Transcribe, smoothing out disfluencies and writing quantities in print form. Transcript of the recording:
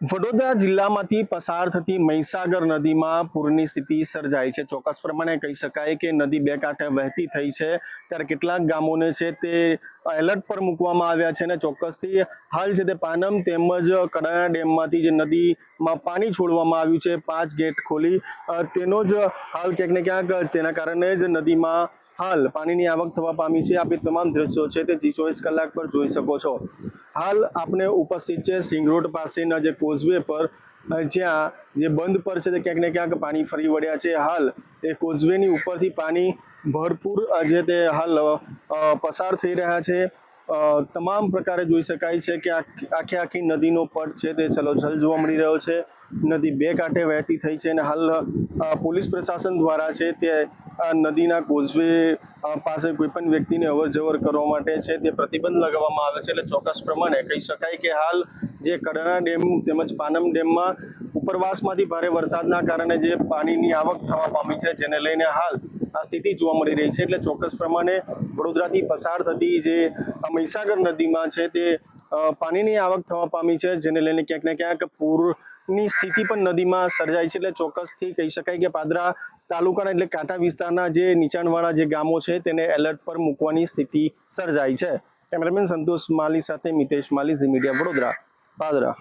વડોદરા જિલ્લામાંથી પસાર થતી મહીસાગર નદીમાં પૂરની સ્થિતિ સર્જાઈ છે। ચોક્કસ પ્રમાણે કહી શકાય કે નદી બે કાંઠે વહેતી થઈ છે, ત્યારે કેટલાક ગામોને છે તે એલર્ટ પર મૂકવામાં આવ્યા છે અને ચોક્કસથી હાલ છે તે પાનમ તેમજ કડાણા ડેમમાંથી જે નદીમાં પાણી છોડવામાં આવ્યું છે 5 ગેટ ખોલી, તેનો જ હાલ ક્યાંક ને ક્યાંક તેના કારણે જ નદીમાં હાલ પાણીની આવક થવા પામી છે। આપ તમામ દ્રશ્યો છે તે G24 કલાક પર જોઈ શકો છો। હાલ આપણે ઉપસ્થિત છે સિંગ રોડ પાસેના જે કોઝવે પર, જ્યાં જે બંધ પર છે તે ક્યાંક ને ક્યાંક પાણી ફરી વળ્યા છે। હાલ એ કોઝવેની ઉપરથી પાણી ભરપૂર જે તે હાલ પસાર થઈ રહ્યા છે। તમામ પ્રકારે જોઈ શકાય છે કે આખી નદીનો પટ છે તે છલોછલ જોવા મળી રહ્યો છે। નદી બે કાંઠે વહેતી થઈ છે અને હાલ પોલીસ પ્રશાસન દ્વારા છે તે નદીના કોઝવે પાસે કોઈ પણ વ્યક્તિને અવર જવર કરવા માટે છે તે પ્રતિબંધ લગાવવામાં આવે છે। એટલે ચોક્કસ પ્રમાણે કહી શકાય કે હાલ જે કડાણા ડેમ તેમજ પાનમ ડેમમાં ઉપરવાસમાંથી ભારે વરસાદના કારણે જે પાણીની આવક થવા પામી છે, જેને લઈને હાલ આ સ્થિતિ જોવા મળી રહી છે। એટલે ચોક્કસ પ્રમાણે વડોદરાથી પસાર થતી જે મહીસાગર નદીમાં છે તે પાણીની આવક થવા પામી છે, જેને લઈને ક્યાંક ને ક્યાંક પૂરની સ્થિતિ પણ નદીમાં સર્જાઈ છે। એટલે ચોક્કસથી કહી શકાય કે પાદરા તાલુકાના એટલે કાંઠા વિસ્તારના જે નીચાણવાળા જે ગામો છે તેને એલર્ટ પર મૂકવાની સ્થિતિ સર્જાઈ છે। કેમેરામેન સંતોષ માલી સાથે મિતેશ માલી, ઝી મીડિયા વડોદરા, પાદરા।